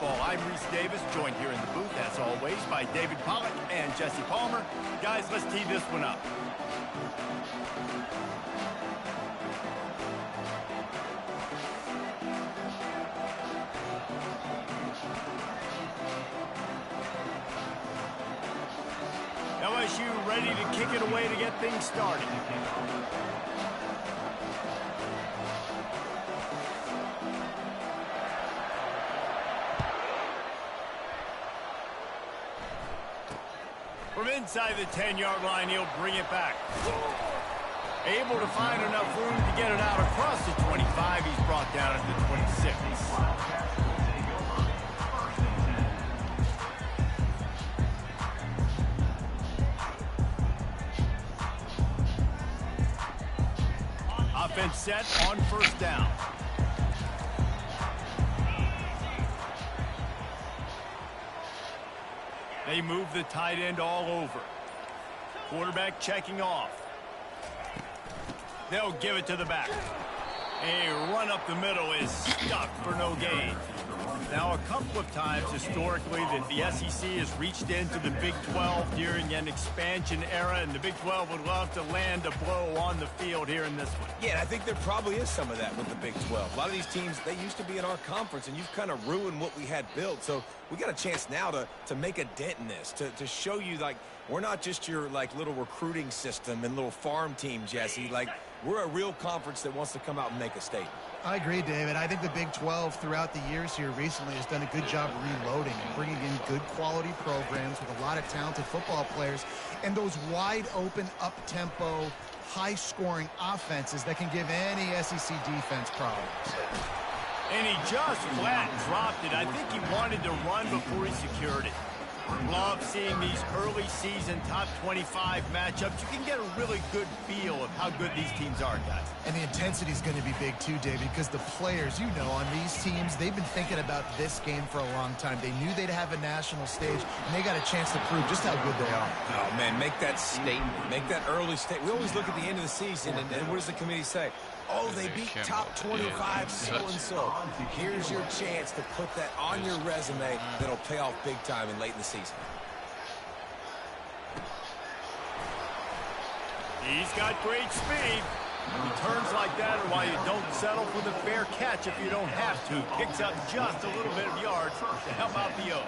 Football. I'm Reese Davis, joined here in the booth, as always, by David Pollack and Jesse Palmer. Guys, let's tee this one up. LSU ready to kick it away to get things started. From inside the 10-yard line, he'll bring it back. Able to find enough room to get it out across the 25. He's brought down at the 26. Offense set on first down. They move the tight end all over. Quarterback checking off. They'll give it to the back. A run up the middle is stuck for no gain. Now, a couple of times historically that the SEC has reached into the Big 12 during an expansion era, and the Big 12 would love to land a blow on the field here in this one. Yeah, and I think there probably is some of that with the Big 12. A lot of these teams, they used to be in our conference, and you've kind of ruined what we had built. So we got a chance now to make a dent in this, to show you, like, we're not just your, like, little recruiting system and little farm team, Jesse. Like, we're a real conference that wants to come out and make a statement. I agree, David. I think the Big 12 throughout the years here recently has done a good job reloading and bringing in good quality programs with a lot of talented football players and those wide open, up-tempo, high-scoring offenses that can give any SEC defense problems. And he just flat dropped it. I think he wanted to run before he secured it. Love seeing these early season top 25 matchups. You can get a really good feel of how good these teams are, guys. And the intensity is going to be big too, David, because the players, you know, on these teams, they've been thinking about this game for a long time. They knew they'd have a national stage, and they got a chance to prove just how good they are. Oh, man, make that statement. Make that early statement. We always look at the end of the season, and what does the committee say? Oh, they beat top 25 so-and-so. Here's your chance to put that on your resume that'll pay off big time and late in the season. He's got great speed. Returns like that are why you don't settle for the fair catch if you don't have to. Picks up just a little bit of yards to help out the O.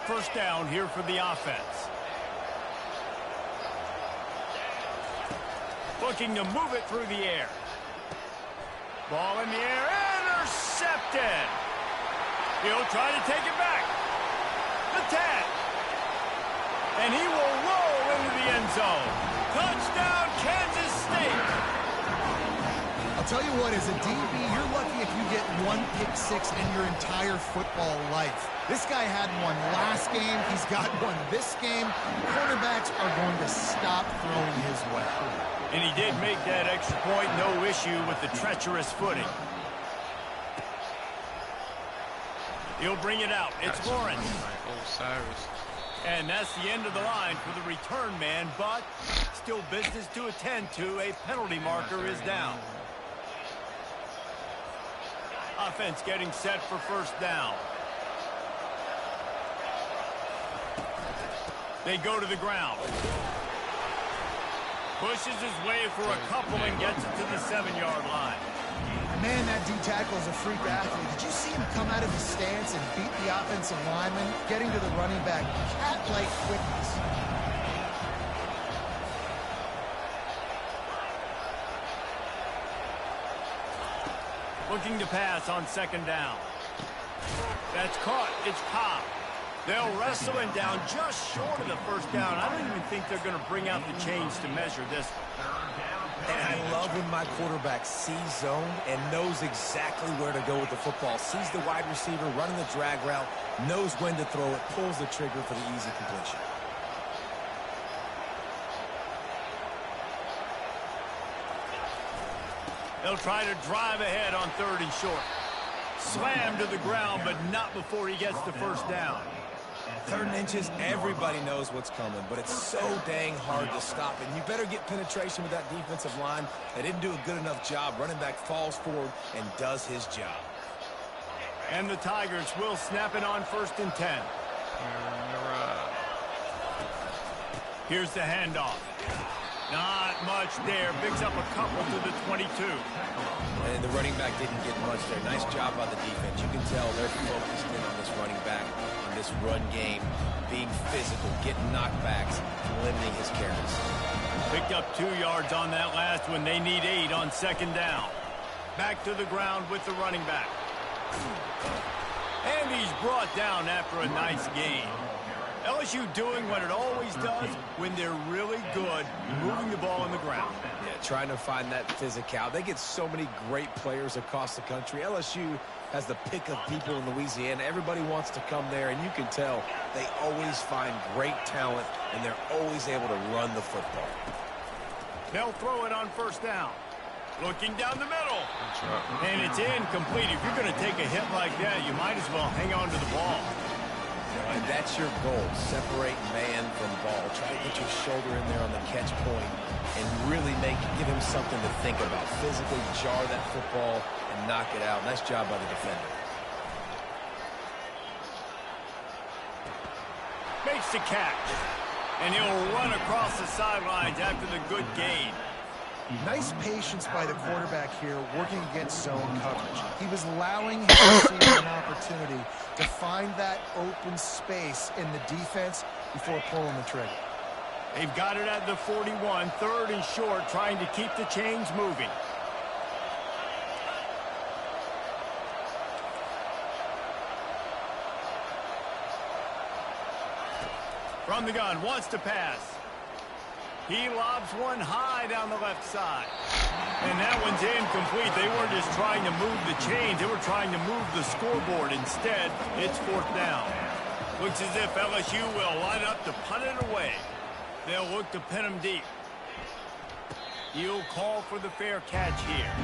First down here for the offense. Looking to move it through the air. Ball in the air, intercepted. He'll try to take it back. The 10. And he will roll into the end zone. Touchdown, Kansas State. I'll tell you what, as a DB, you're lucky if you get one pick six in your entire football life. This guy had one last game. He's got one this game. Quarterbacks are going to stop throwing his way. And he did make that extra point, no issue with the treacherous footing. He'll bring it out. It's Lawrence. And that's the end of the line for the return man, but still business to attend to. A penalty marker is down. Offense getting set for first down. They go to the ground. Pushes his way for a couple and gets it to the 7-yard line. Man, that D-tackle is a freak athlete. Did you see him come out of the stance and beat the offensive lineman, getting to the running back? Cat-like quickness. Looking to pass on second down. That's caught. It's Cobb. They'll wrestle him down just short of the first down. I don't even think they're going to bring out the chains to measure this one. And I love when my quarterback sees zone and knows exactly where to go with the football. Sees the wide receiver running the drag route, knows when to throw it, pulls the trigger for the easy completion. They'll try to drive ahead on third and short. Slammed to the ground, but not before he gets the first down. 3rd and inches, everybody knows what's coming, but it's so dang hard to stop. And you better get penetration with that defensive line. They didn't do a good enough job. Running back falls forward and does his job. And the Tigers will snap it on 1st and 10. Here's the handoff. Not much there. Picks up a couple to the 22. And the running back didn't get much there. Nice job by the defense. You can tell they're focused in on this running back, on this run game, being physical, getting knockbacks, limiting his carries. Picked up 2 yards on that last one. They need 8 on 2nd down. Back to the ground with the running back. And he's brought down after a nice gain. LSU doing what it always does when they're really good, moving the ball on the ground. Yeah, trying to find that physical. They get so many great players across the country. LSU has the pick of people in Louisiana. Everybody wants to come there, and you can tell they always find great talent, and they're always able to run the football. They'll throw it on 1st down. Looking down the middle. And it's incomplete. If you're going to take a hit like that, you might as well hang on to the ball. And that's your goal. Separate man from ball. Try to get your shoulder in there on the catch point and really give him something to think about. Physically jar that football and knock it out. Nice job by the defender. Makes the catch. And he'll run across the sidelines after the good gain. Nice patience by the quarterback here, working against zone coverage. He was allowing his receiver an opportunity to find that open space in the defense before pulling the trigger. They've got it at the 41, 3rd and short, trying to keep the chains moving. From the gun, wants to pass. He lobs one high down the left side. And that one's incomplete. They weren't just trying to move the chains. They were trying to move the scoreboard. Instead, it's 4th down. Looks as if LSU will line up to punt it away. They'll look to pin him deep. He'll call for the fair catch here.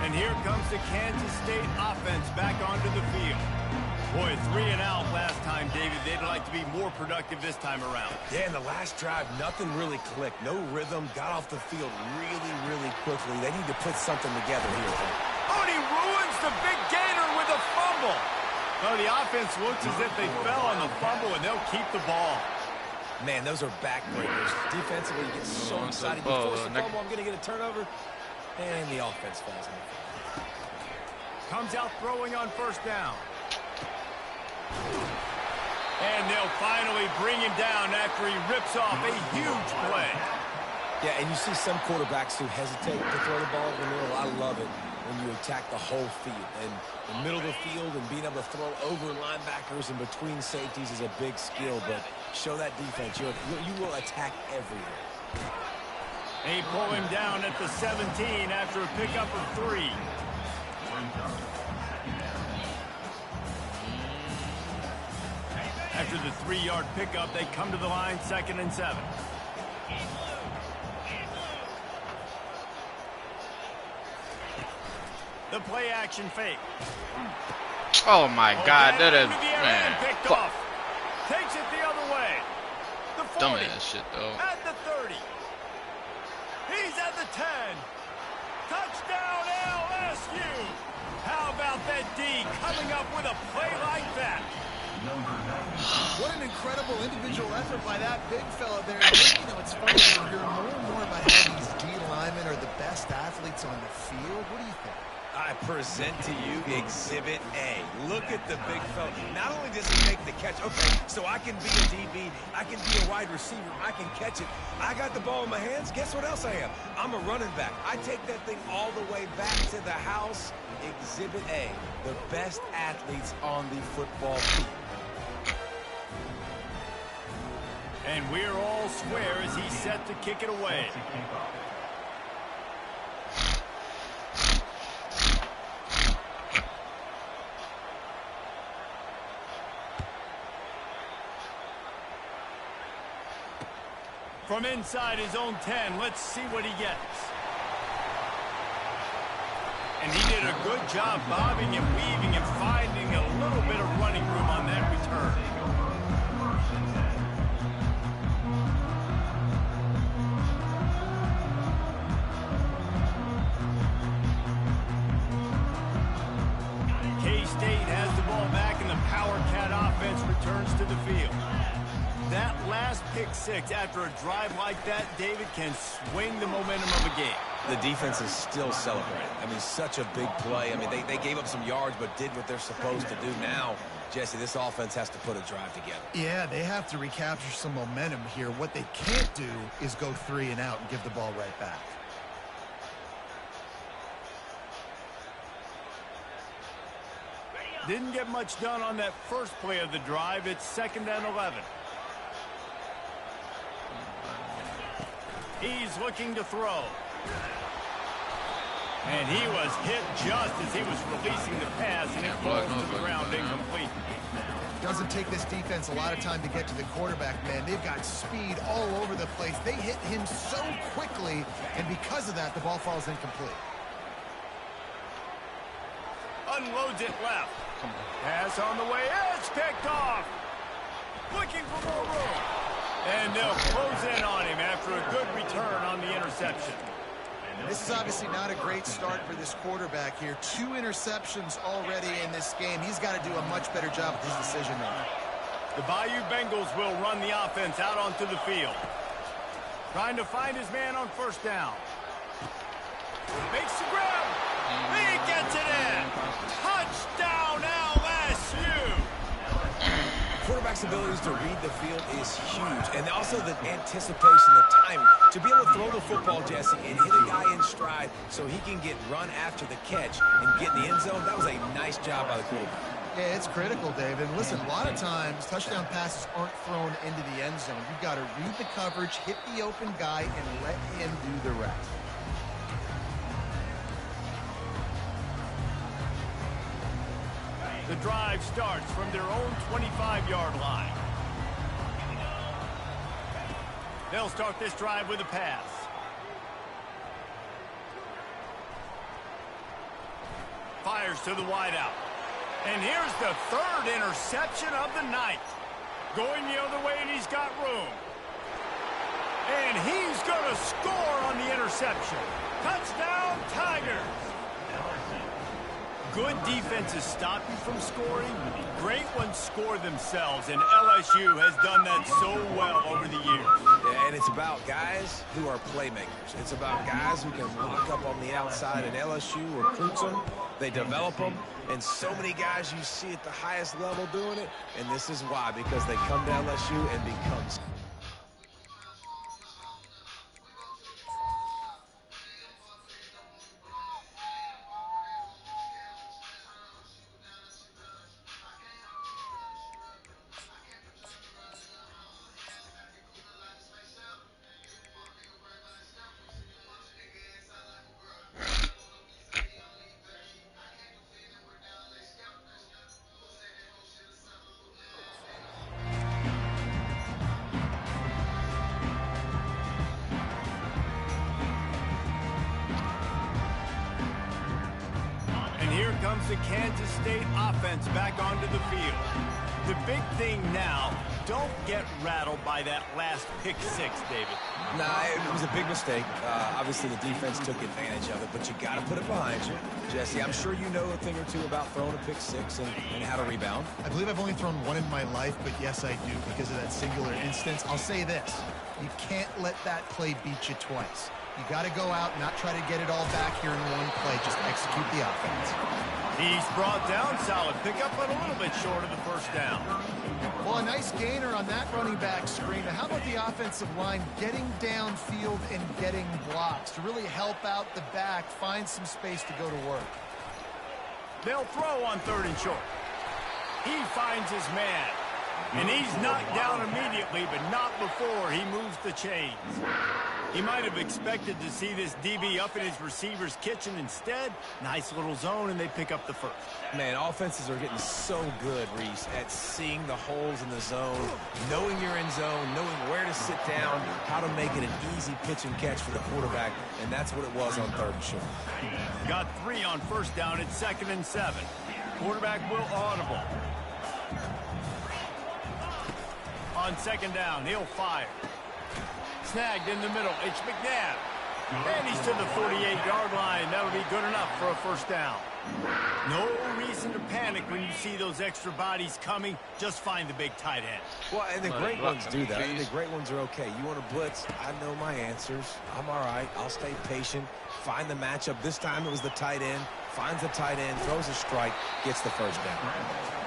And here comes the Kansas State offense back onto the field. Boy, 3 and out last time, David. They'd like to be more productive this time around. Yeah, in the last drive, nothing really clicked. No rhythm. Got off the field really, really quickly. They need to put something together here. Oh, and he ruins the big gainer with a fumble. No, the offense looks as if they fell on the fumble, and they'll keep the ball. Man, those are backbreakers. Defensively, you get so excited. You force the fumble, I'm going to get a turnover. And the offense falls in the field. Comes out throwing on 1st down. And they'll finally bring him down after he rips off a huge play. Yeah, and you see some quarterbacks who hesitate to throw the ball in the middle. I love it when you attack the whole field. And the middle of the field and being able to throw over linebackers and between safeties is a big skill. But show that defense. You will attack everywhere. They pull him down at the 17 after a pickup of 3. After the 3-yard pickup, they come to the line, 2nd and 7. The play action fake. Oh my God, that is, man, picked off. Takes it the other way. The 40. Dumbass shit though. At the 30. He's at the 10. Touchdown LSU. How about that D coming up with a play like that? What an incredible individual effort by that big fella there. You know, it's funny to hear more and more about how these D linemen are the best athletes on the field. What do you think? I present to you Exhibit A. Look at the big fella. Not only does he make the catch, okay, so I can be a DB, I can be a wide receiver, I can catch it. I got the ball in my hands. Guess what else I am? I'm a running back. I take that thing all the way back to the house. Exhibit A, the best athletes on the football field. And we're all square as he's set to kick it away. From inside his own 10, let's see what he gets. And he did a good job bobbing and weaving and finding a little bit of running room on that return. K-State has the ball back, and the Power Cat offense returns to the field. That last pick six after a drive like that, David, can swing the momentum of a game. The defense is still celebrating. I mean, such a big play. I mean, they gave up some yards but did what they're supposed to do. Now, Jesse, this offense has to put a drive together. Yeah, they have to recapture some momentum here. What they can't do is go 3 and out and give the ball right back. Didn't get much done on that first play of the drive. It's 2nd and 11. He's looking to throw. And he was hit just as he was releasing the pass, and it falls to the ground incomplete. Doesn't take this defense a lot of time to get to the quarterback, man. They've got speed all over the place. They hit him so quickly, and because of that, the ball falls incomplete. Unloads it left. Pass on the way. It's picked off. Looking for more room. And they'll close in on him after a good return on the interception. This is obviously not a great start for this quarterback here. 2 interceptions already in this game. He's got to do a much better job with his decision making. The Bayou Bengals will run the offense out onto the field. Trying to find his man on 1st down. Makes the grab. He gets it in. Touchdown, LSU. Quarterback's abilities to read the field is huge, and also the anticipation, the timing. To be able to throw the football, Jesse, and hit a guy in stride so he can get run after the catch and get in the end zone, that was a nice job by the quarterback. Yeah, it's critical, David. And listen, a lot of times, touchdown passes aren't thrown into the end zone. You've got to read the coverage, hit the open guy, and let him do the rest. The drive starts from their own 25-yard line. They'll start this drive with a pass. Fires to the wideout. And here's the 3rd interception of the night. Going the other way, and he's got room. And he's going to score on the interception. Touchdown, Tigers. Good defenses stop you from scoring. Great ones score themselves, and LSU has done that so well over the years. Yeah, and it's about guys who are playmakers. It's about guys who can lock up on the outside, and LSU recruits them. They develop them, and so many guys you see at the highest level doing it, and this is why, because they come to LSU and become. Comes the Kansas State offense back onto the field. The big thing now, don't get rattled by that last pick six, David. Nah, it was a big mistake. Obviously, the defense took advantage of it, but you got to put it behind you. Jesse, I'm sure you know a thing or two about throwing a pick six and how to rebound. I believe I've only thrown one in my life, but yes, I do because of that singular instance. I'll say this. You can't let that play beat you twice. You got to go out and not try to get it all back here in one play. Just execute the offense. He's brought down, solid pickup, but a little bit short of the 1st down. Well, a nice gainer on that running back screen. Now, how about the offensive line getting downfield and getting blocks to really help out the back, find some space to go to work? They'll throw on 3rd and short. He finds his man. And he's knocked down immediately, but not before he moves the chains. He might have expected to see this DB up in his receiver's kitchen. Instead, nice little zone, and they pick up the first. Man, offenses are getting so good, Reese, at seeing the holes in the zone, knowing you're in zone, knowing where to sit down, how to make it an easy pitch and catch for the quarterback, and that's what it was on 3rd and short. Got 3 on 1st down. It's 2nd and 7. Quarterback will audible. On 2nd down, he'll fire. Snagged in the middle. It's McNabb. And he's to the 48-yard line. That'll be good enough for a 1st down. No reason to panic when you see those extra bodies coming. Just find the big tight end. Well, and the great ones do that. The great ones are okay. You want to blitz? I know my answers. I'm all right. I'll stay patient. Find the matchup. This time it was the tight end. Finds the tight end, throws a strike, gets the 1st down.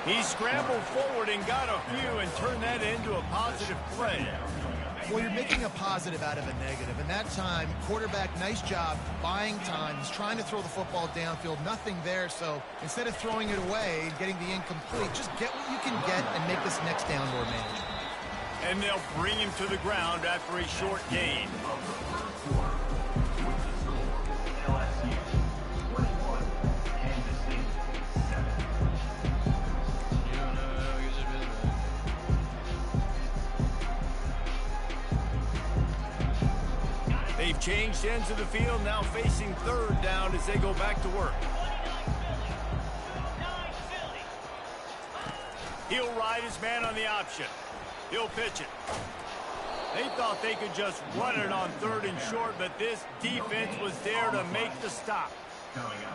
He scrambled forward and got a few and turned that into a positive play. Well, you're making a positive out of a negative. And that time, quarterback, nice job, buying time. He's trying to throw the football downfield. Nothing there. So instead of throwing it away and getting the incomplete, just get what you can get and make this next down more manageable. And they'll bring him to the ground after a short gain. They've changed ends of the field, now facing 3rd down as they go back to work. He'll ride his man on the option. He'll pitch it. They thought they could just run it on 3rd and short, but this defense was there to make the stop.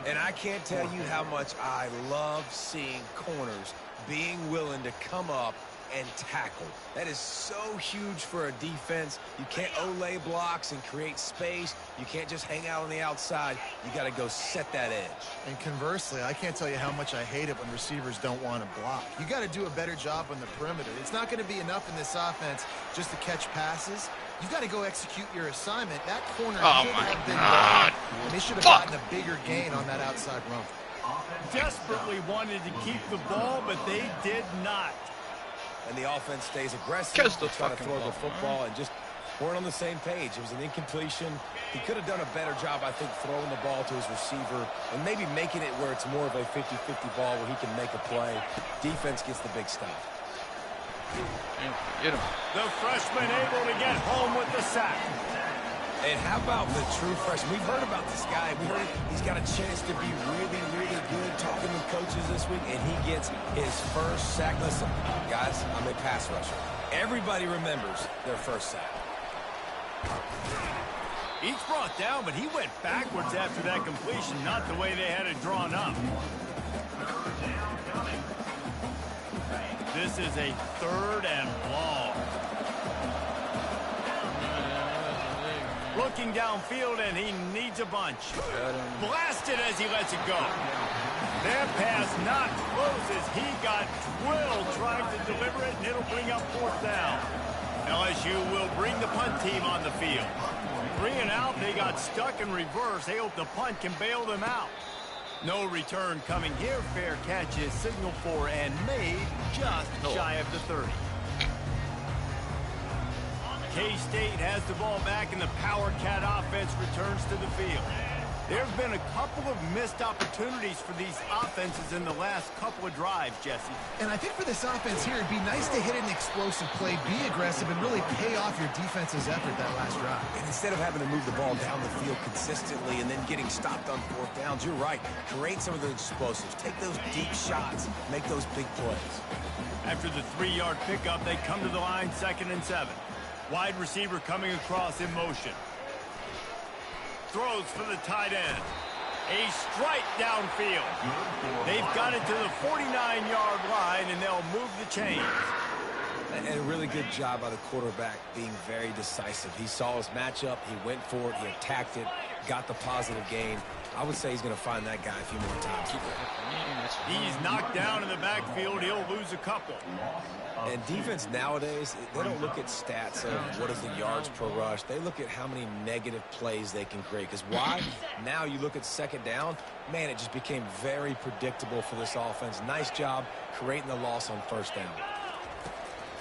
And I can't tell you how much I love seeing corners being willing to come up and tackle. That is so huge for a defense. You can't olay blocks and create space. You can't just hang out on the outside. You got to go set that edge. And conversely, I can't tell you how much I hate it when receivers don't want to block. You got to do a better job on the perimeter. It's not going to be enough in this offense just to catch passes. You got to go execute your assignment. That corner should have been gone, and they should have gotten a bigger gain on that outside run. Desperately wanted to keep the ball, but they did not. And the offense stays aggressive. The trying to throw the football and just weren't on the same page. It was an incompletion. He could have done a better job, I think, throwing the ball to his receiver and maybe making it where it's more of a 50-50 ball where he can make a play. Defense gets the big stop. Get him. The freshman able to get home with the sack. And how about the true freshman? We've heard about this guy. We heard he's got a chance to be really, really good talking with coaches this week, and he gets his 1st sack. Listen, guys, I'm a pass rusher. Everybody remembers their 1st sack. Each brought down, but he went backwards after that completion, not the way they had it drawn up. This is a 3rd and long. Looking downfield, and he needs a bunch. Blasted as he lets it go. That pass not close as he got drilled trying to deliver it, and it'll bring up 4th down. LSU will bring the punt team on the field. 3 and out, they got stuck in reverse. They hope the punt can bail them out. No return coming here. Fair catch is signaled for and made just shy of the 30. K-State has the ball back, and the Power Cat offense returns to the field. There's been a couple of missed opportunities for these offenses in the last couple of drives, Jesse. And I think for this offense here, it'd be nice to hit an explosive play, be aggressive, and really pay off your defense's effort that last drive. And instead of having to move the ball down the field consistently and then getting stopped on 4th downs, you're right. Create some of the explosives. Take those deep shots. Make those big plays. After the 3-yard pickup, they come to the line 2nd and 7. Wide receiver coming across in motion. Throws for the tight end. A strike downfield. They've got it to the 49-yard line, and they'll move the chains. And a really good job by the quarterback being very decisive. He saw his matchup. He went for it. He attacked it. Got the positive gain. I would say he's going to find that guy a few more times. He's knocked down in the backfield. He'll lose a couple. And defense nowadays, they don't look at stats of what is the yards per rush. They look at how many negative plays they can create. Because why? Now you look at 2nd down, man, it just became very predictable for this offense. Nice job creating the loss on 1st down.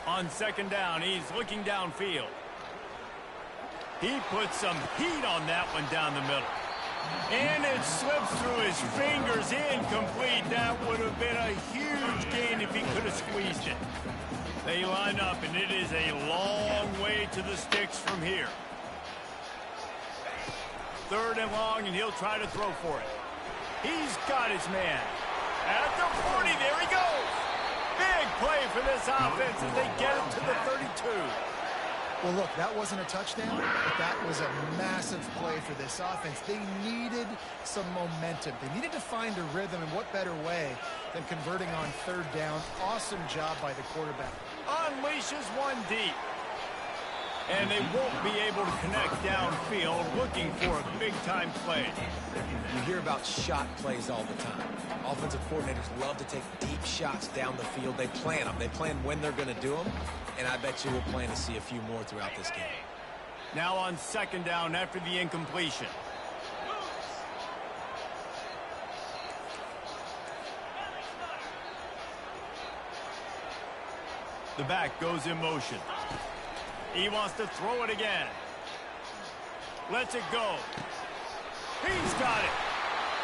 On 2nd down, he's looking downfield. He put some heat on that one down the middle. And it slips through his fingers, incomplete. That would have been a huge gain if he could have squeezed it. They line up, and it is a long way to the sticks from here. 3rd and long, and he'll try to throw for it. He's got his man. At the 40, there he goes. Big play for this offense as they get it to the 32. Well, look, that wasn't a touchdown, but that was a massive play for this offense. They needed some momentum. They needed to find a rhythm, and what better way than converting on 3rd down. Awesome job by the quarterback. Unleashes one deep. And they won't be able to connect downfield, looking for a big-time play. You hear about shot plays all the time. Offensive coordinators love to take deep shots down the field. They plan them. They plan when they're going to do them. And I bet you we'll plan to see a few more throughout this game. Now on 2nd down after the incompletion. The back goes in motion. He wants to throw it again. Lets it go. He's got it.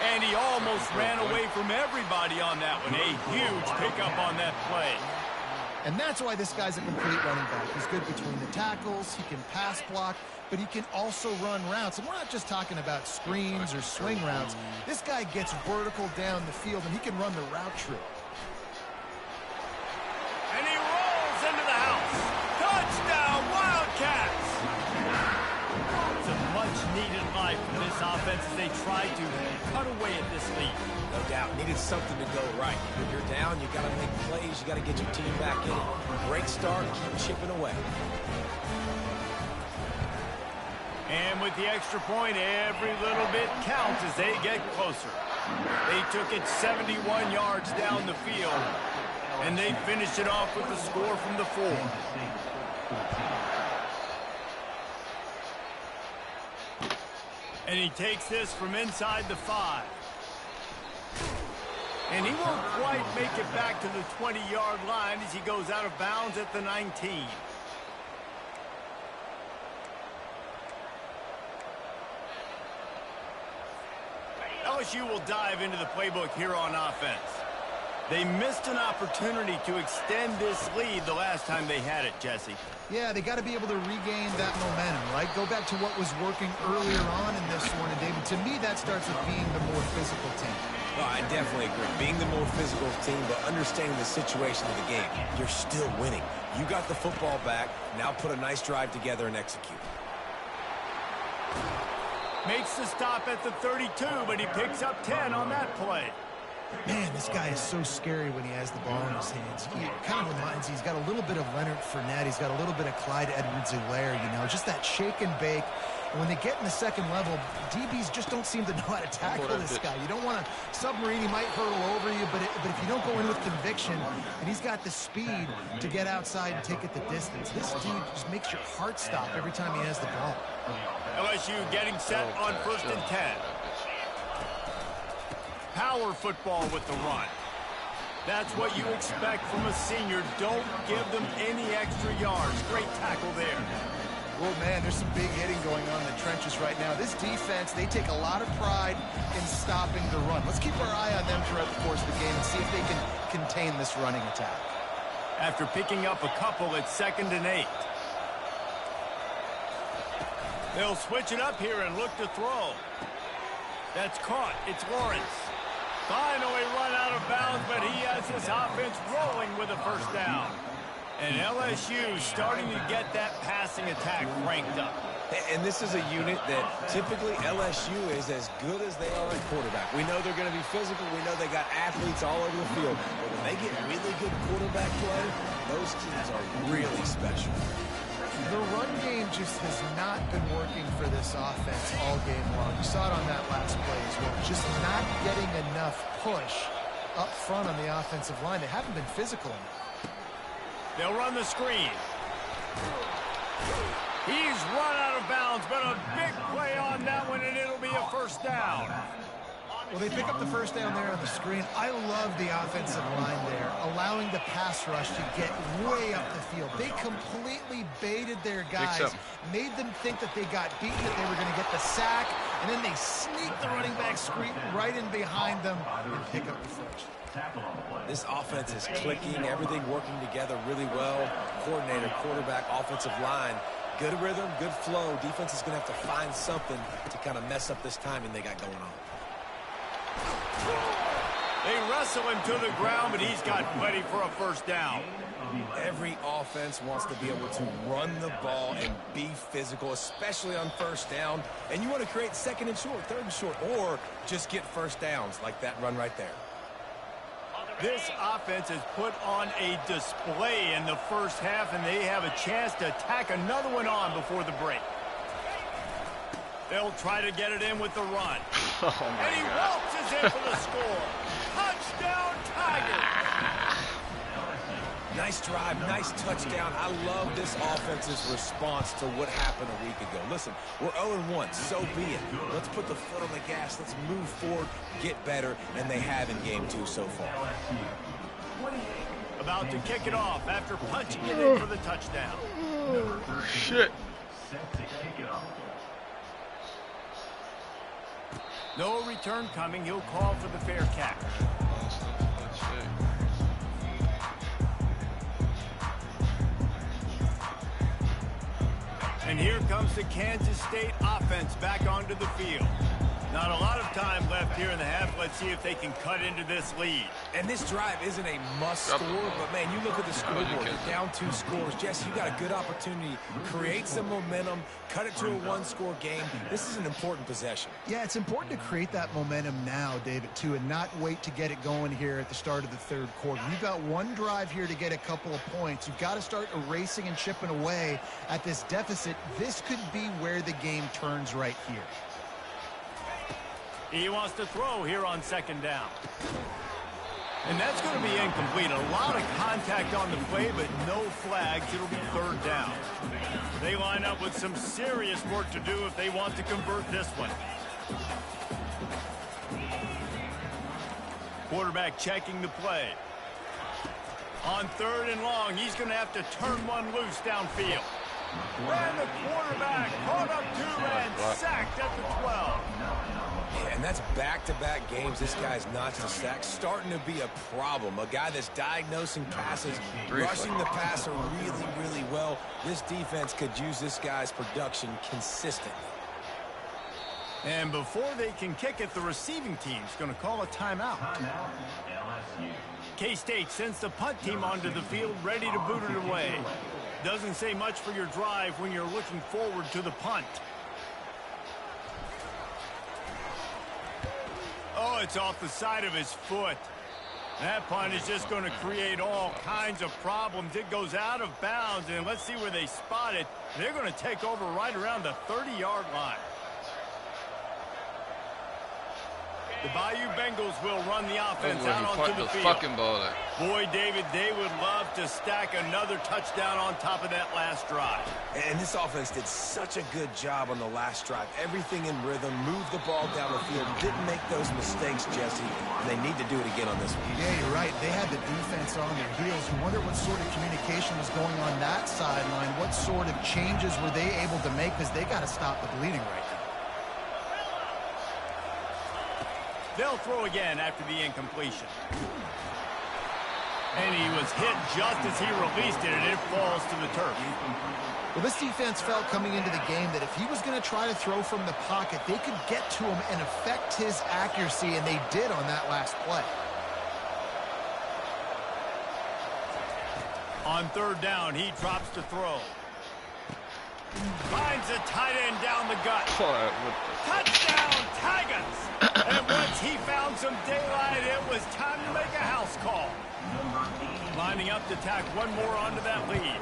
And he almost ran away from everybody on that one. A huge pickup on that play. And that's why this guy's a complete running back. He's good between the tackles, he can pass block, but he can also run routes. And we're not just talking about screens or swing routes. This guy gets vertical down the field, and he can run the route tree. And he rolls into the house. Touchdown, Wildcats! It's a much-needed life for this offense as they try to cut away at this lead. No doubt. Needed something to go right. When you're down, you got to make plays. You got to get your team back in. Great start. Keep chipping away. And with the extra point, every little bit counts as they get closer. They took it 71 yards down the field, and they finished it off with the score from the 4. And he takes this from inside the 5. And he won't quite make it back to the 20-yard line as he goes out of bounds at the 19. LSU will dive into the playbook here on offense. They missed an opportunity to extend this lead the last time they had it, Jesse. Yeah, they got to be able to regain that momentum, right? Go back to what was working earlier on in this one. And, David, to me, that starts with being the more physical team. Oh, I definitely agree. Being the more physical team, but understanding the situation of the game. You're still winning. You got the football back. Now put a nice drive together and execute. Makes the stop at the 32, but he picks up 10 on that play. Man, this guy is so scary when he has the ball in his hands. He kind of reminds me, he's got a little bit of Leonard Fournette. He's got a little bit of Clyde Edwards-Helaire, you know, just that shake and bake. And when they get in the second level, DBs just don't seem to know how to tackle this guy. You don't want to submarine. He might hurtle over you, but if you don't go in with conviction, and he's got the speed to get outside and take it the distance, this dude just makes your heart stop every time he has the ball. LSU getting set on 1st and 10. Power football with the run. That's what you expect from a senior. Don't give them any extra yards. Great tackle there. Well, man, there's some big hitting going on in the trenches right now. This defense, they take a lot of pride in stopping the run. Let's keep our eye on them throughout the course of the game and see if they can contain this running attack. After picking up a couple, it's 2nd and 8. They'll switch it up here and look to throw. That's caught. It's Lawrence. Finally run out of bounds, but he has this offense rolling with a 1st down. And LSU starting to get that passing attack ranked up. And this is a unit that typically LSU is as good as they are at quarterback. We know they're going to be physical. We know they got athletes all over the field. But when they get really good quarterback play, those teams are really special. The run game just has not been working for this offense all game long. You saw it on that last play as well. Just not getting enough push up front on the offensive line. They haven't been physical enough. They'll run the screen. He's run out of bounds, but a big play on that one, and it'll be a 1st down. Well, they pick up the first down there on the screen. I love the offensive line there, allowing the pass rush to get way up the field. They completely baited their guys, made them think that they got beaten, that they were going to get the sack, and then they sneak the running back screen right in behind them and pick up the first. This offense is clicking, everything working together really well. Coordinator, quarterback, offensive line. Good rhythm, good flow. Defense is going to have to find something to kind of mess up this timing they got going on. They wrestle him to the ground, but he's got plenty for a first down. Every offense wants to be able to run the ball and be physical, especially on first down. And you want to create second and short, third and short, or just get first downs like that run right there. This offense has put on a display in the first half, and they have a chance to tack another one on before the break. They'll try to get it in with the run. And he waltzes in for the score. Touchdown, Tigers! Nice drive, nice touchdown. I love this offense's response to what happened a week ago. Listen, we're 0-1, so be it. Let's put the foot on the gas. Let's move forward, get better, and they have in game 2 so far. About to kick it off after punching it in for the touchdown. Shit. No return coming. He'll call for the fair catch. And here comes the Kansas State offense back onto the field. Not a lot of time left here in the half. Let's see if they can cut into this lead. And this drive isn't a must score, but, man, you look at the scoreboard. You're down 2 scores. Jesse, you got a good opportunity. Create some momentum. Cut it to a 1-score game. This is an important possession. Yeah, it's important to create that momentum now, David, too, and not wait to get it going here at the start of the third quarter. You've got one drive here to get a couple of points. You've got to start erasing and chipping away at this deficit. This could be where the game turns right here. He wants to throw here on second down. And that's going to be incomplete. A lot of contact on the play, but no flags. It'll be third down. They line up with some serious work to do if they want to convert this one. Quarterback checking the play. On third and long, he's going to have to turn one loose downfield. And the quarterback caught up to and sacked at the 12. Yeah, and that's back-to-back games. This guy's notched a sack, starting to be a problem. A guy that's diagnosing passes, rushing the passer really, really well. This defense could use this guy's production consistently. And before they can kick it, the receiving team's going to call a timeout. K-State sends the punt team onto the field, ready to boot it away. Doesn't say much for your drive when you're looking forward to the punt. Oh, it's off the side of his foot. That punt is just going to create all kinds of problems. It goes out of bounds, and let's see where they spot it. They're going to take over right around the 30-yard line. The Bayou Bengals will run the offense out onto the field. Fucking ball there. Boy, David, they would love to stack another touchdown on top of that last drive. And this offense did such a good job on the last drive. Everything in rhythm, moved the ball down the field, didn't make those mistakes, Jesse, and they need to do it again on this one. Yeah, you're right. They had the defense on their heels. You wonder what sort of communication was going on that sideline. What sort of changes were they able to make, because they got to stop the bleeding right now. They'll throw again after the incompletion. And he was hit just as he released it, and it falls to the turf. Well, this defense felt coming into the game that if he was going to try to throw from the pocket, they could get to him and affect his accuracy, and they did on that last play. On third down, he drops to throw. Finds a tight end down the gut. Touchdown, Tigers! And once he found some daylight, it was time to make a house call. Lining up to tack one more onto that lead.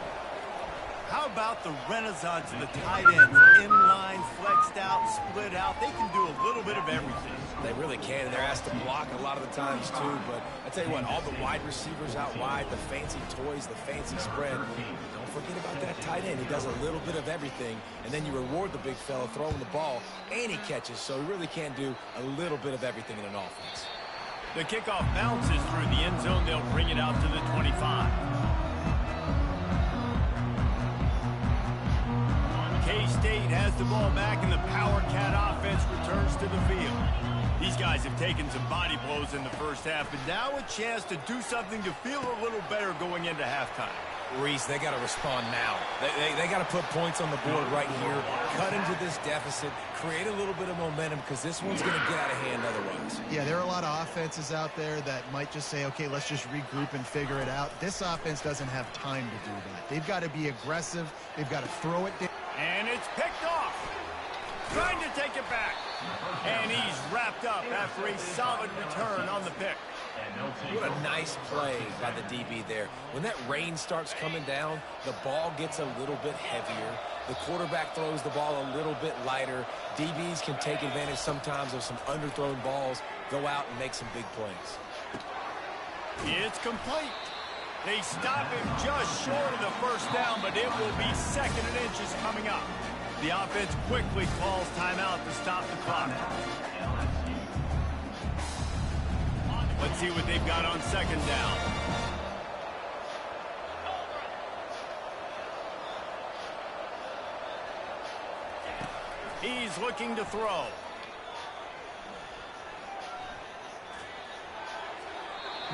How about the renaissance of the tight ends? Inline, flexed out, split out. They can do a little bit of everything. They really can, and they're asked to block a lot of the times, too. But I tell you what, all the wide receivers out wide, the fancy toys, the fancy spread, don't forget about that tight end. He does a little bit of everything, and then you reward the big fella throwing the ball, and he catches, so he really can do a little bit of everything in an offense. The kickoff bounces through the end zone. They'll bring it out to the 25. K-State has the ball back, and the Power Cat offense returns to the field. These guys have taken some body blows in the first half, but now a chance to do something to feel a little better going into halftime. Reese, they got to respond now. They got to put points on the board right here, cut into this deficit, create a little bit of momentum, because this one's going to get out of hand otherwise. Yeah, there are a lot of offenses out there that might just say, okay, let's just regroup and figure it out. This offense doesn't have time to do that. They've got to be aggressive. They've got to throw it down. And it's picked off. Trying to take it back. And he's wrapped up after a solid return on the pick. What a nice play by the DB there. When that rain starts coming down, the ball gets a little bit heavier. The quarterback throws the ball a little bit lighter. DBs can take advantage sometimes of some underthrown balls, go out and make some big plays. It's complete. They stop him just short of the first down, but it will be 2nd and inches coming up. The offense quickly calls timeout to stop the clock. Let's see what they've got on 2nd down. He's looking to throw.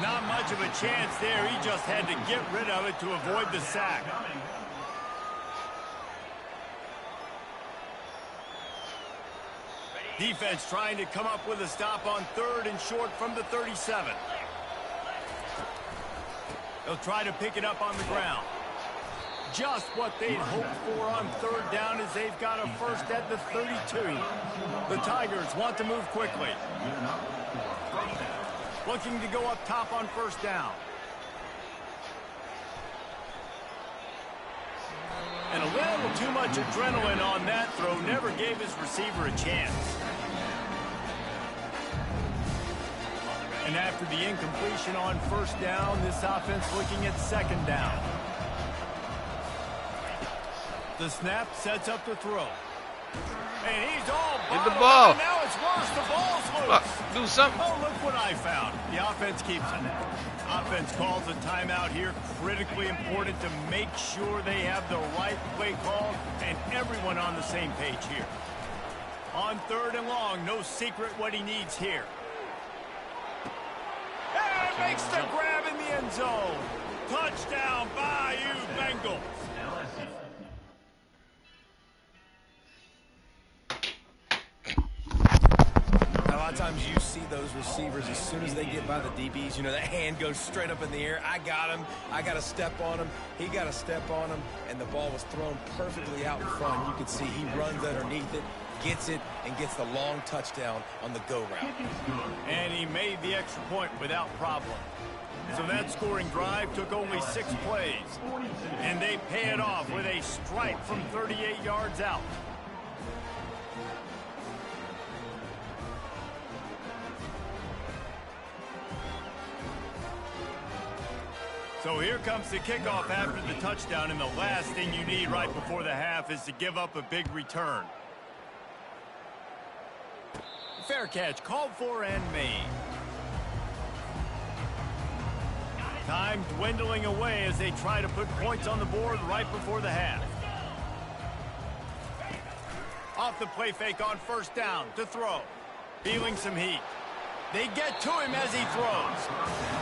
Not much of a chance there. He just had to get rid of it to avoid the sack. Defense trying to come up with a stop on 3rd and short from the 37. They'll try to pick it up on the ground. Just what they'd hoped for on 3rd down as they've got a first at the 32. The Tigers want to move quickly. Looking to go up top on 1st down. And a little too much adrenaline on that throw. Never gave his receiver a chance. And after the incompletion on 1st down, this offense looking at 2nd down. The snap sets up the throw. And he's all Get the ball. And now it's worse. The ball's loose. Do something. Oh, look what I found. The offense keeps it. Offense calls a timeout here. Critically important to make sure they have the right play call and everyone on the same page here. On 3rd and long, no secret what he needs here. And makes the grab in the end zone. Touchdown, Bayou Bengals. A lot of times you see those receivers, as soon as they get by the DBs, you know, that hand goes straight up in the air. I got him. I got to step on him. He got to step on him, and the ball was thrown perfectly out in front. You can see he runs underneath it, gets it, and gets the long touchdown on the go route. And he made the extra point without problem. So that scoring drive took only 6 plays. And they pay it off with a strike from 38 yards out. So here comes the kickoff after the touchdown, and the last thing you need right before the half is to give up a big return. Fair catch called for and made. Time dwindling away as they try to put points on the board right before the half. Off the play fake on 1st down to throw. Feeling some heat. They get to him as he throws.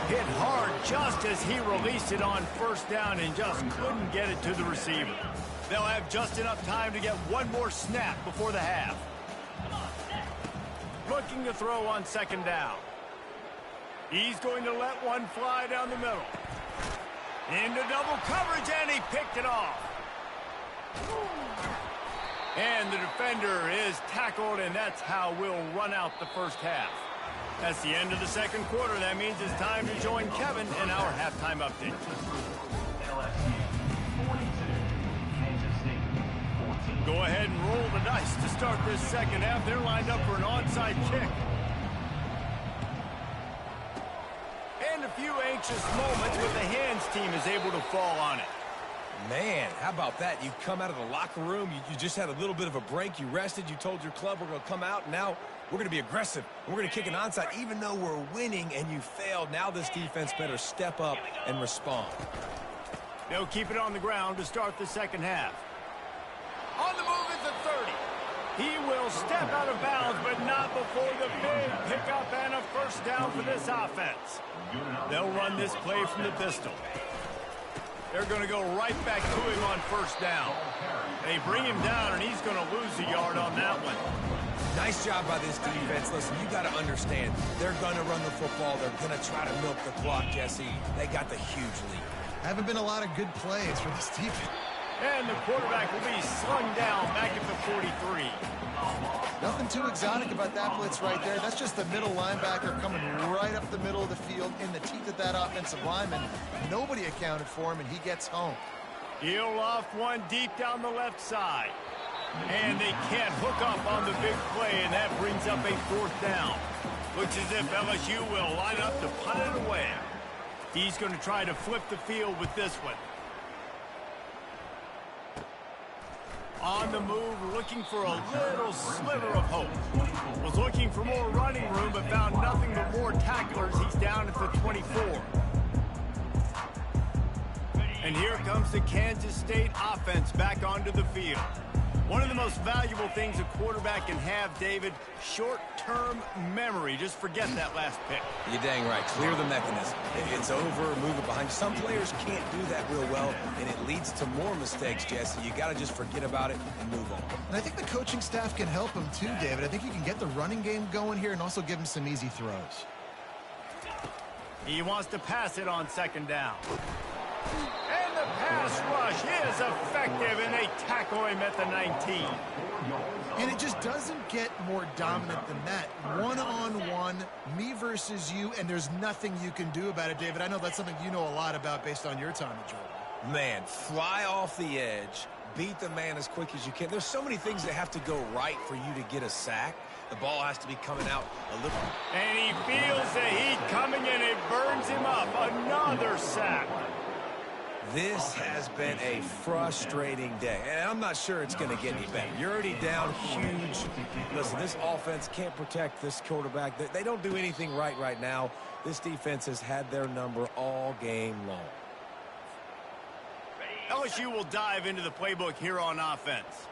Hit hard just as he released it on 1st down and just couldn't get it to the receiver. They'll have just enough time to get one more snap before the half. Looking to throw on 2nd down. He's going to let one fly down the middle. Into double coverage, and he picked it off. And the defender is tackled, and that's how we'll run out the first half. That's the end of the 2nd quarter. That means it's time to join Kevin in our halftime update. Nice to start this second half. They're lined up for an onside kick. And a few anxious moments, but the hands team is able to fall on it. Man, how about that? You come out of the locker room, you just had a little bit of a break, you rested, you told your club we're going to come out, and now we're going to be aggressive. We're going to kick an onside, even though we're winning and you failed. Now this defense better step up and respond. They'll keep it on the ground to start the second half. On the move is the 30. He will step out of bounds, but not before the big pickup and a first down for this offense. They'll run this play from the pistol. They're going to go right back to him on first down. They bring him down, and he's going to lose a yard on that one. Nice job by this defense. Listen, you got to understand, they're going to run the football. They're going to try to milk the clock, Jesse. They got the huge lead. Haven't been a lot of good plays for this defense. And the quarterback will be slung down back at the 43. Nothing too exotic about that blitz right there. That's just the middle linebacker coming right up the middle of the field in the teeth of that offensive lineman. Nobody accounted for him, and he gets home. He'll loft one deep down the left side. And they can't hook up on the big play, and that brings up a fourth down. Looks as if LSU will line up to punt it away. He's going to try to flip the field with this one. On the move, looking for a little sliver of hope. Was looking for more running room, but found nothing but more tacklers. He's down at the 24. And here comes the Kansas State offense back onto the field. One of the most valuable things a quarterback can have, David, short-term memory. Just forget that last pick. You're dang right. Clear the mechanism. It's over, move it behind. Some players can't do that real well, and it leads to more mistakes, Jesse. You got to just forget about it and move on. And I think the coaching staff can help him too, David. I think he can get the running game going here and also give him some easy throws. He wants to pass it on second down. And the pass rush is effective, and they tackle him at the 19. And it just doesn't get more dominant than that. One-on-one, me versus you, and there's nothing you can do about it, David. I know that's something you know a lot about based on your time at Georgia. Man, fly off the edge, beat the man as quick as you can. There's so many things that have to go right for you to get a sack. The ball has to be coming out a little. And he feels the heat coming, and it burns him up. Another sack. This has been a frustrating day, and I'm not sure it's going to get any better. You're already down huge. Listen, this offense can't protect this quarterback. They don't do anything right now. This defense has had their number all game long. LSU will dive into the playbook here on offense.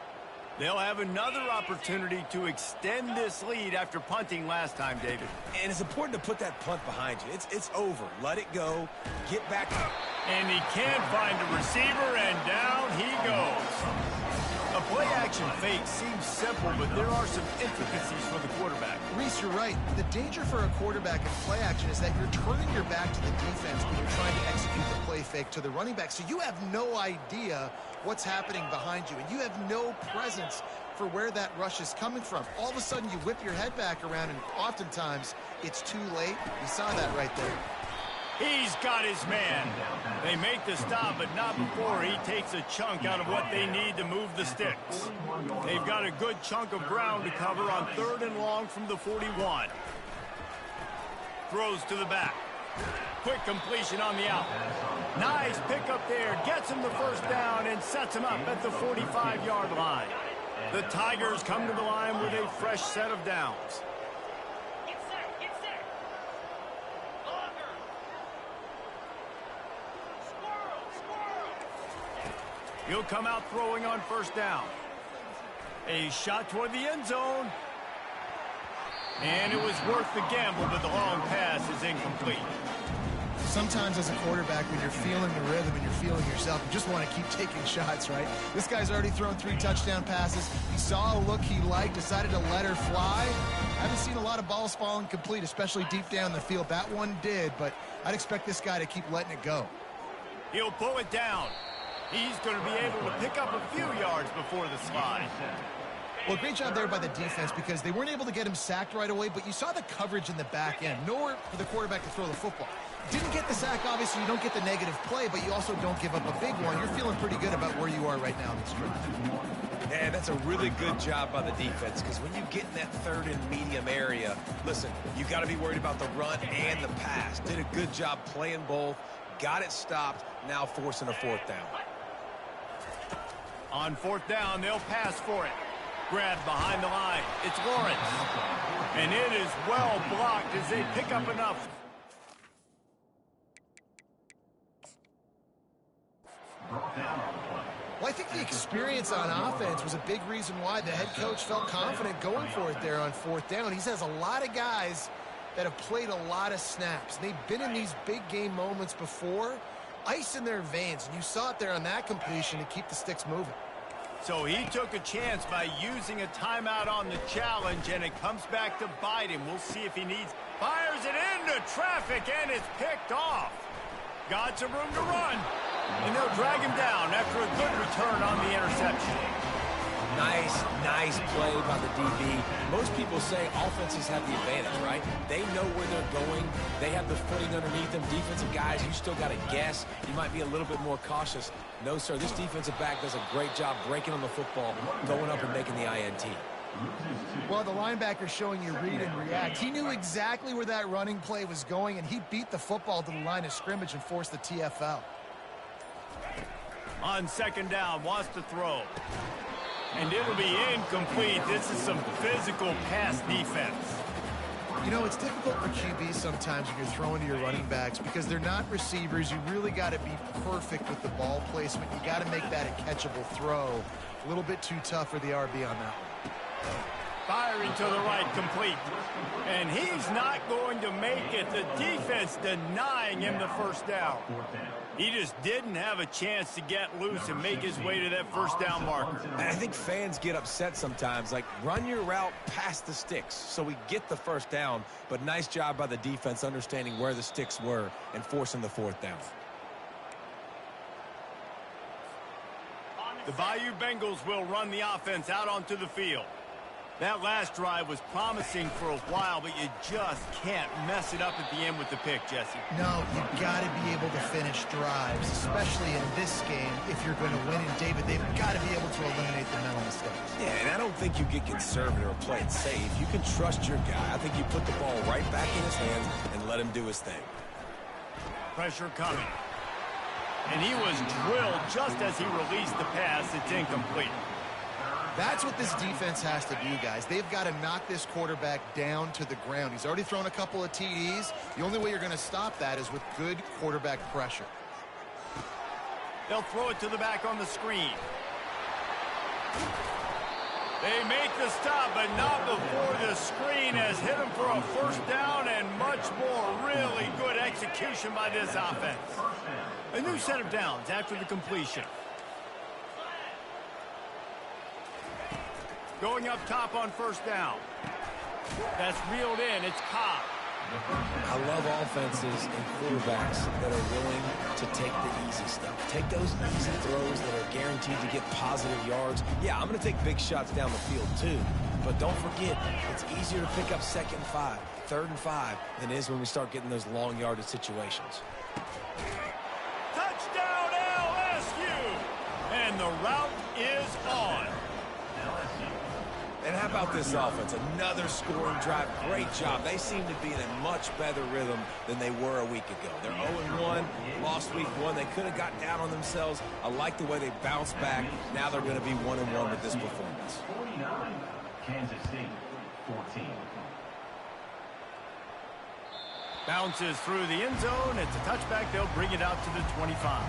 They'll have another opportunity to extend this lead after punting last time, David. And it's important to put that punt behind you. It's over. Let it go. Get back up. And he can't find a receiver, and down he goes. A play-action fake seems simple, but there are some intricacies for the quarterback. Reese, you're right. The danger for a quarterback in play action is that you're turning your back to the defense when you're trying to execute the play fake to the running back. So you have no idea what's happening behind you, and you have no presence for where that rush is coming from. All of a sudden, you whip your head back around, and oftentimes it's too late. You saw that right there. He's got his man. They make the stop, but not before he takes a chunk out of what they need to move the sticks. They've got a good chunk of ground to cover on 3rd and long from the 41. Throws to the back. Quick completion on the out. Nice pickup there. Gets him the first down and sets him up at the 45-yard line. The Tigers come to the line with a fresh set of downs. He'll come out throwing on first down. A shot toward the end zone. And it was worth the gamble, but the long pass is incomplete. Sometimes as a quarterback, when you're feeling the rhythm and you're feeling yourself, you just want to keep taking shots, right? This guy's already thrown 3 touchdown passes. He saw a look he liked, decided to let her fly. I haven't seen a lot of balls falling complete, especially deep down the field. That one did, but I'd expect this guy to keep letting it go. He'll pull it down. He's going to be able to pick up a few yards before the slide. Well, great job there by the defense because they weren't able to get him sacked right away, but you saw the coverage in the back end. Nowhere for the quarterback to throw the football. Didn't get the sack, obviously. You don't get the negative play, but you also don't give up a big one. You're feeling pretty good about where you are right now in this drive. And that's a really good job by the defense, because when you get in that third and medium area, listen, you got to be worried about the run and the pass. Did a good job playing both, got it stopped, now forcing a fourth down. On fourth down, they'll pass for it. Grabbed behind the line. It's Lawrence. And it is well blocked as they pick up enough. Well, I think the experience on offense was a big reason why the head coach felt confident going for it there on fourth down. He has a lot of guys that have played a lot of snaps. They've been in these big game moments before, ice in their veins, and you saw it there on that completion to keep the sticks moving. So he took a chance by using a timeout on the challenge, and it comes back to bite him. We'll see if he needs. Fires it into traffic, and it's picked off. Got some room to run, and they'll drag him down after a good return on the interception. Nice play by the DB. Most people say offenses have the advantage, right? They know where they're going. They have the footing underneath them. Defensive guys, you still got to guess. You might be a little bit more cautious. No, sir, this defensive back does a great job breaking on the football, going up and making the INT. Well, the linebacker's showing you read and react. He knew exactly where that running play was going, and he beat the football to the line of scrimmage and forced the TFL. On second down, wants to throw. And it'll be incomplete. This is some physical pass defense. You know, it's difficult for QBs sometimes when you're throwing to your running backs because they're not receivers. You really got to be perfect with the ball placement. You got to make that a catchable throw. A little bit too tough for the RB on that one. Firing to the right, complete. And he's not going to make it. The defense denying him the first down. He just didn't have a chance to get loose and make his way to that first down marker. And I think fans get upset sometimes, like run your route past the sticks so we get the first down, but nice job by the defense understanding where the sticks were and forcing the fourth down. The Bayou Bengals will run the offense out onto the field. That last drive was promising for a while, but you just can't mess it up at the end with the pick, Jesse. No, you've got to be able to finish drives, especially in this game. If you're going to win in David, they've got to be able to eliminate the mental mistakes. Yeah, and I don't think you get conservative or play it safe. You can trust your guy. I think you put the ball right back in his hands and let him do his thing. Pressure coming. And he was drilled just as he released the pass. It's incomplete. That's what this defense has to do, guys. They've got to knock this quarterback down to the ground. He's already thrown a couple of TDs. The only way you're going to stop that is with good quarterback pressure. They'll throw it to the back on the screen. They make the stop, but not before the screen has hit him for a first down and much more. Really good execution by this offense. A new set of downs after the completion. Going up top on first down. That's reeled in. It's Cobb. I love offenses and quarterbacks that are willing to take the easy stuff. Take those easy throws that are guaranteed to get positive yards. Yeah, I'm going to take big shots down the field too. But don't forget, it's easier to pick up 2nd and 5, 3rd and 5 than it is when we start getting those long yardage situations. Touchdown LSU! And the route is on. And how about this offense? Another scoring drive. Great job. They seem to be in a much better rhythm than they were a week ago. They're 0-1, lost week 1. They could have got down on themselves. I like the way they bounced back. Now they're going to be 1-1 with this performance. 49, Kansas State, 14. Bounces through the end zone. It's a touchback. They'll bring it out to the 25.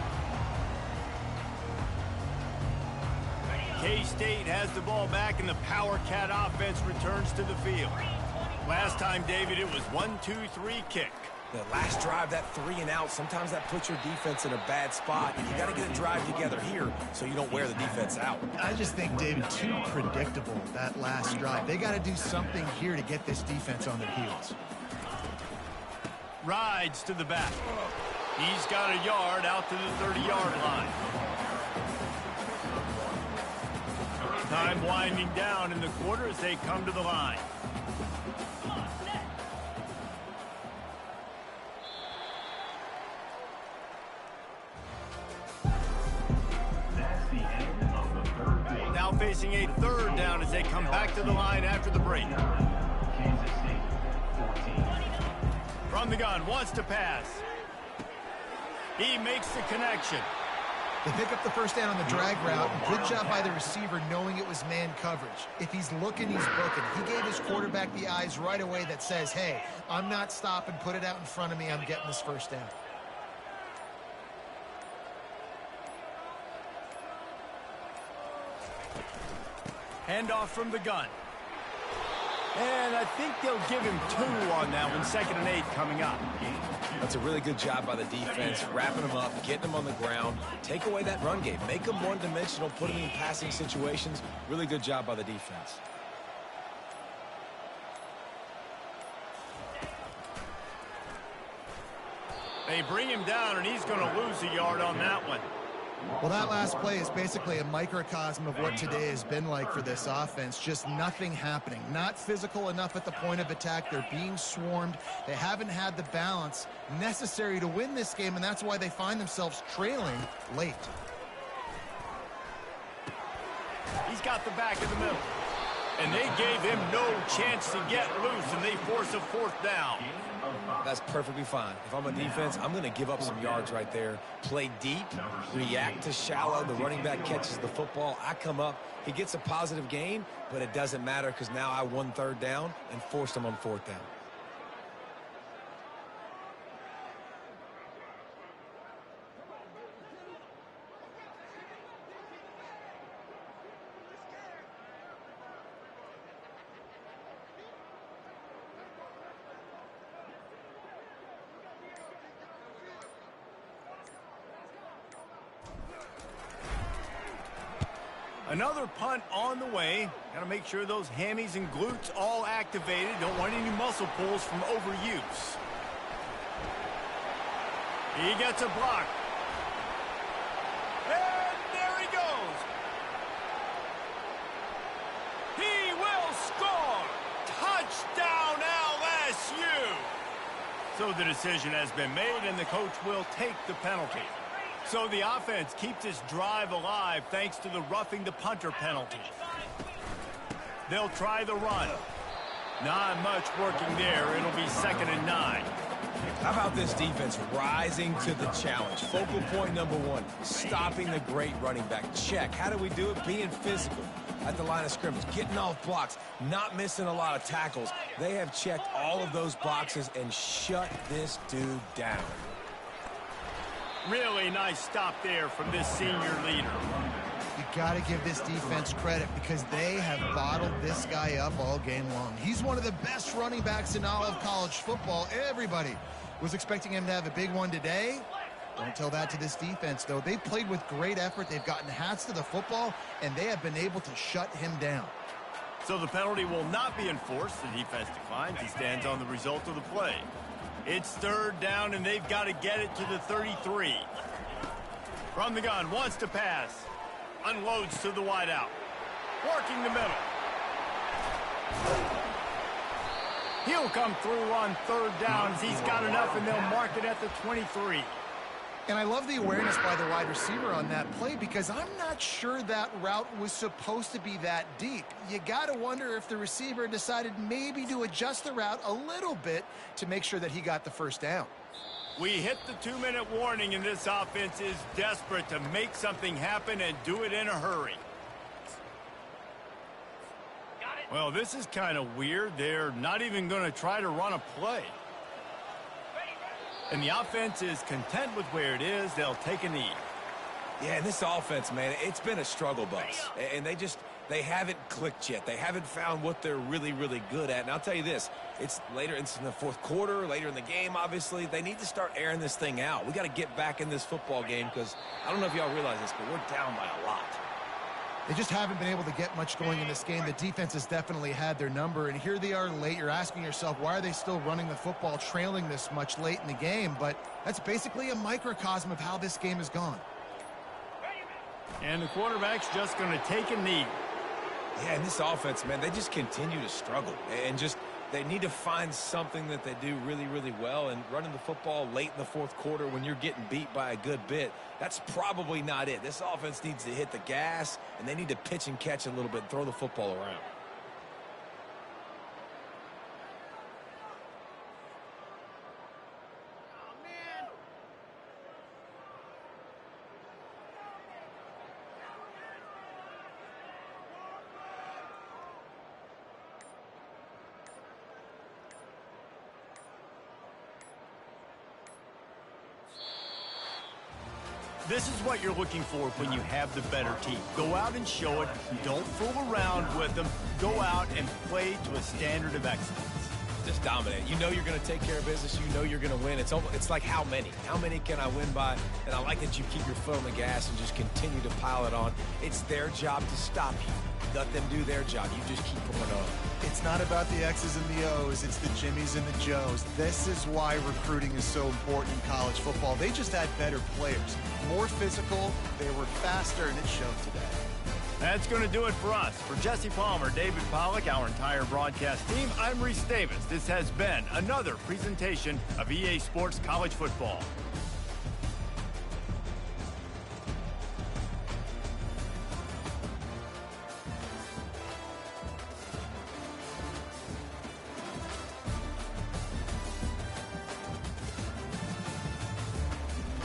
K-State has the ball back, and the Power Cat offense returns to the field. Last time, David, it was 1-2-3 kick. The last drive, that 3 and out, sometimes that puts your defense in a bad spot. And you got to get a drive together here so you don't wear the defense out. I just think, David, too predictable, that last drive. They got to do something here to get this defense on their heels. Rides to the back. He's got a yard out to the 30-yard line. Time winding down in the quarter as they come to the line. Now facing forcing a third down as they come back to the line after the break. Kansas State, 14. From the gun, wants to pass. He makes the connection. They pick up the first down on the drag route. Good job by the receiver knowing it was man coverage. If he's looking, he's booking. He gave his quarterback the eyes right away that says, hey, I'm not stopping. Put it out in front of me. I'm getting this first down. Handoff from the gun. And I think they'll give him 2 on that one. 2nd and 8 coming up. That's a really good job by the defense, wrapping them up, getting them on the ground. Take away that run game. Make them one-dimensional, put them in passing situations. Really good job by the defense. They bring him down, and he's going to lose a yard on that one. Well, that last play is basically a microcosm of what today has been like for this offense. Just nothing happening. Not physical enough at the point of attack. They're being swarmed. They haven't had the balance necessary to win this game, and that's why they find themselves trailing late. He's got the back in the middle. And they gave him no chance to get loose, and they force a 4th down. That's perfectly fine. If I'm a defense, I'm going to give up some yards right there. Play deep, react to shallow. The running back catches the football. I come up. He gets a positive gain, but it doesn't matter because now I won 3rd down and forced him on 4th down. Another punt on the way. Got to make sure those hammies and glutes all activated. Don't want any muscle pulls from overuse. He gets a block. And there he goes. He will score. Touchdown LSU. So the decision has been made, and the coach will take the penalty. So the offense keeps this drive alive thanks to the roughing the punter penalty. They'll try the run. Not much working there. It'll be 2nd and 9. How about this defense rising to the challenge? Focal point number 1, stopping the great running back. Check. How do we do it? Being physical at the line of scrimmage, getting off blocks, not missing a lot of tackles. They have checked all of those boxes and shut this dude down. Really nice stop there from this senior leader. You got to give this defense credit because they have bottled this guy up all game long. He's one of the best running backs in all of college football. Everybody was expecting him to have a big one today. Don't tell that to this defense, though. They've played with great effort. They've gotten hats to the football, and they have been able to shut him down. So the penalty will not be enforced. The defense declines. He stands on the result of the play. It's 3rd down, and they've got to get it to the 33. From the gun, wants to pass. Unloads to the wideout. Working the middle. He'll come through on 3rd down as he's got enough, and they'll mark it at the 23. And I love the awareness by the wide receiver on that play because I'm not sure that route was supposed to be that deep. You got to wonder if the receiver decided maybe to adjust the route a little bit to make sure that he got the first down. We hit the 2-minute warning, and this offense is desperate to make something happen and do it in a hurry. Well, this is kind of weird. They're not even going to try to run a play. And the offense is content with where it is. They'll take a knee. Yeah, and this offense, man, it's been a struggle bus. And they haven't clicked yet. They haven't found what they're really, really good at. And I'll tell you this, it's later, it's in the 4th quarter, later in the game, obviously. They need to start airing this thing out. We got to get back in this football game because I don't know if y'all realize this, but we're down by a lot. They just haven't been able to get much going in this game. The defense has definitely had their number, and here they are late. You're asking yourself, why are they still running the football, trailing this much late in the game? But that's basically a microcosm of how this game has gone. And the quarterback's just going to take a knee. Yeah, and this offense, man, they just continue to struggle. And just They need to find something that they do really, really well, and running the football late in the fourth quarter when you're getting beat by a good bit, that's probably not it. This offense needs to hit the gas, and they need to pitch and catch a little bit and throw the football around. This is what you're looking for when you have the better team. Go out and show it. Don't fool around with them. Go out and play to a standard of excellence. Just dominate. You know you're going to take care of business. You know you're going to win. It's like how many? How many can I win by? And I like that you keep your foot on the gas and just continue to pile it on. It's their job to stop you. Let them do their job. You just keep going on. It's not about the X's and the O's. It's the Jimmies and the Joes. This is why recruiting is so important in college football. They just had better players, more physical, they were faster, and it showed today. That's going to do it for us. For Jesse Palmer, David Pollack, our entire broadcast team, I'm Reese Davis. This has been another presentation of EA Sports College Football.